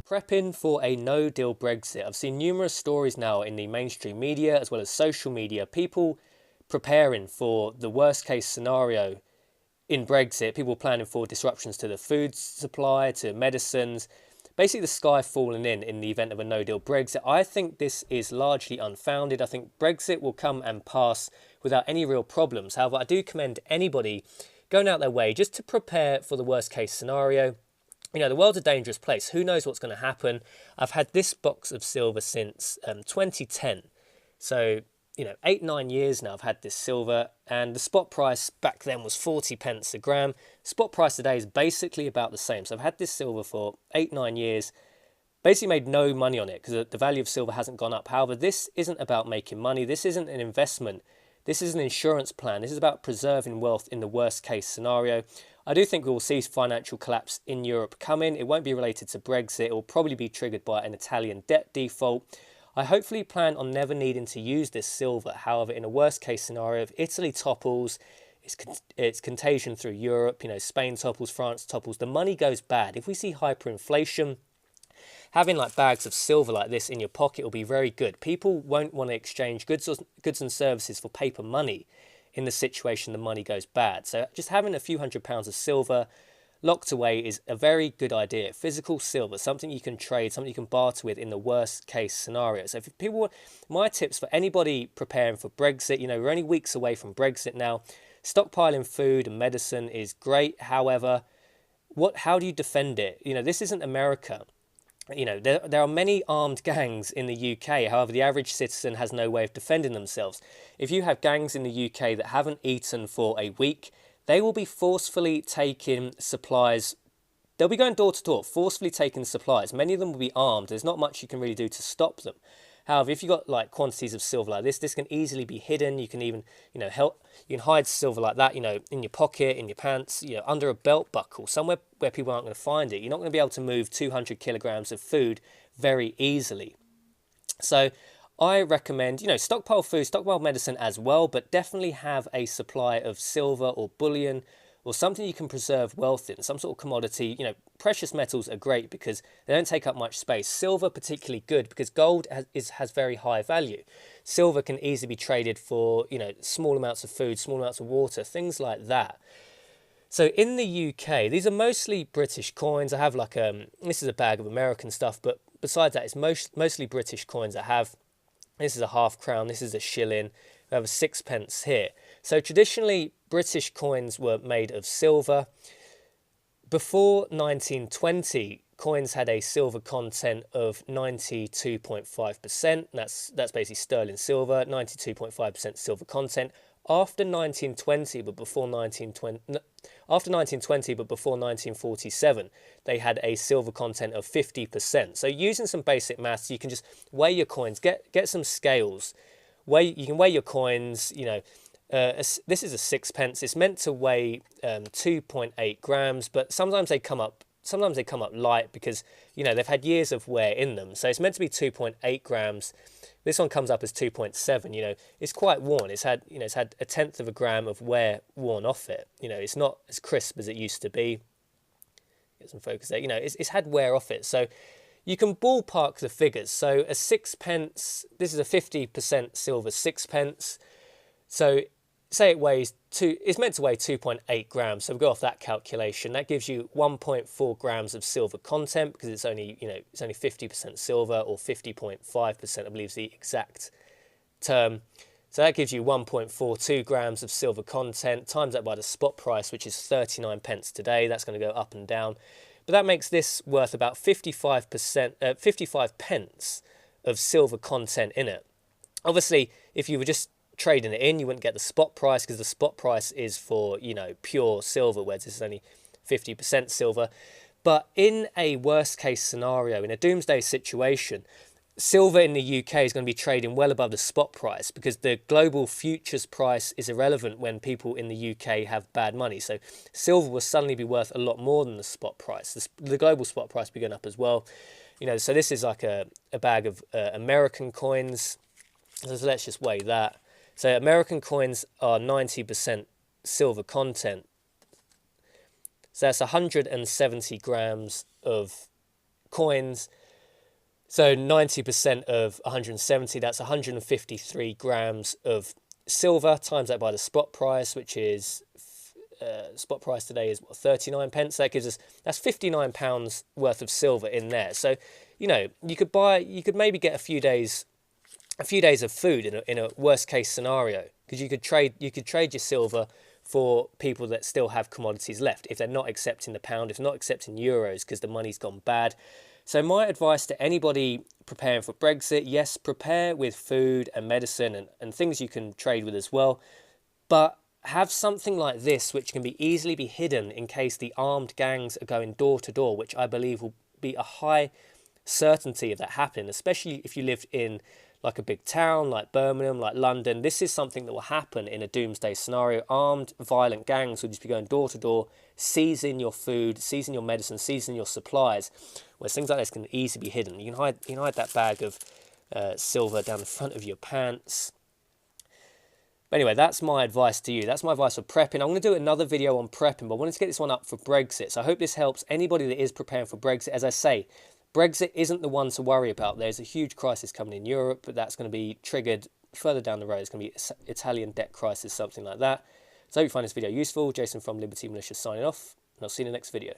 Prepping for a no-deal Brexit. I've seen numerous stories now in the mainstream media as well as social media, people preparing for the worst case scenario in Brexit, people planning for disruptions to the food supply, to medicines, basically the sky falling in the event of a no-deal Brexit. I think this is largely unfounded. I think Brexit will come and pass without any real problems. However, I do commend anybody going out their way just to prepare for the worst case scenario. You know, the world's a dangerous place. Who knows what's going to happen? I've had this box of silver since 2010. So, 8, 9 years now I've had this silver, and the spot price back then was 40 pence a gram. Spot price today is basically about the same. So I've had this silver for 8, 9 years, basically made no money on it because the value of silver hasn't gone up. However, this isn't about making money. This isn't an investment. This is an insurance plan. This is about preserving wealth in the worst case scenario. I do think we will see financial collapse in Europe coming. It won't be related to Brexit. It will probably be triggered by an Italian debt default. I hopefully plan on never needing to use this silver. However, in a worst case scenario, if Italy topples, it's contagion through Europe, Spain topples, France topples, the money goes bad. If we see hyperinflation, having like bags of silver like this in your pocket will be very good. People won't want to exchange goods and services for paper money in the situation the money goes bad. So just having a few £100s of silver locked away is a very good idea. Physical silver, something you can trade, something you can barter with in the worst case scenario. So if people, my tips for anybody preparing for Brexit, we're only weeks away from Brexit now. Stockpiling food and medicine is great. However, how do you defend it? This isn't America. There are many armed gangs in the UK. However, the average citizen has no way of defending themselves. If you have gangs in the UK that haven't eaten for a week, they will be forcefully taking supplies. They'll be going door to door, forcefully taking supplies. Many of them will be armed. There's not much you can really do to stop them. However, if you've got like quantities of silver like this can easily be hidden. You can even, you can hide silver like that, in your pocket, in your pants, under a belt buckle, somewhere where people aren't going to find it. You're not going to be able to move 200 kilograms of food very easily. So I recommend, stockpile food, stockpile medicine as well, but definitely have a supply of silver or bullion or something you can preserve wealth in, some sort of commodity. Precious metals are great because they don't take up much space. Silver particularly good because gold has very high value. Silver can easily be traded for, small amounts of food, small amounts of water, things like that. So in the UK, these are mostly British coins. I have this is a bag of American stuff, but besides that, it's mostly British coins I have. This is a half crown, this is a shilling, we have a sixpence here. So traditionally, British coins were made of silver. Before 1920, coins had a silver content of 92.5%. That's basically sterling silver, 92.5% silver content. After 1920, but before 1947, they had a silver content of 50%. So using some basic maths, you can just weigh your coins, get some scales. You can weigh your coins. This is a sixpence. It's meant to weigh 2.8 grams, but sometimes they come up light because they've had years of wear in them. So it's meant to be 2.8 grams. This one comes up as 2.7. It's quite worn. It's had a tenth of a gram of wear worn off it. It's not as crisp as it used to be. Get some focus there. It's had wear off it. So you can ballpark the figures. So a sixpence, this is a 50% silver sixpence. So say it's meant to weigh 2.8 grams. So we'll go off that calculation. That gives you 1.4 grams of silver content because it's only 50% silver, or 50.5%, I believe is the exact term. So that gives you 1.42 grams of silver content. Times that by the spot price, which is 39 pence today. That's going to go up and down. But that makes this worth about 55 pence of silver content in it. Obviously, if you were just trading it in, you wouldn't get the spot price because the spot price is for, pure silver, whereas this is only 50% silver. But in a worst case scenario, in a doomsday situation, silver in the UK is going to be trading well above the spot price because the global futures price is irrelevant when people in the UK have bad money. So silver will suddenly be worth a lot more than the spot price. The global spot price will be going up as well. So this is like a bag of American coins. So let's just weigh that. So American coins are 90% silver content. So that's 170 grams of coins. So 90% of 170, that's 153 grams of silver, times that by the spot price, which is, spot price today is what, 39 pence. That gives us, that's 59 pounds worth of silver in there. So, you know, you could maybe get a few days of food in a worst case scenario, because you could trade your silver for people that still have commodities left, if they're not accepting the pound, if not accepting euros because the money's gone bad. So my advice to anybody preparing for Brexit, yes, prepare with food and medicine and things you can trade with as well, but have something like this which can easily be hidden in case the armed gangs are going door to door, which I believe will be a high certainty of that happening, especially if you lived in like a big town like Birmingham, like London. This is something that will happen in a doomsday scenario. Armed, violent gangs will just be going door to door, seizing your food, seizing your medicine, seizing your supplies. Whereas things like this can easily be hidden. You can hide that bag of silver down the front of your pants. But anyway, that's my advice to you. That's my advice for prepping. I'm going to do another video on prepping, but I wanted to get this one up for Brexit. So I hope this helps anybody that is preparing for Brexit. As I say, Brexit isn't the one to worry about. There's a huge crisis coming in Europe, but that's going to be triggered further down the road. It's going to be Italian debt crisis, something like that. So I hope you find this video useful. Jason from Liberty Militia signing off, and I'll see you in the next video.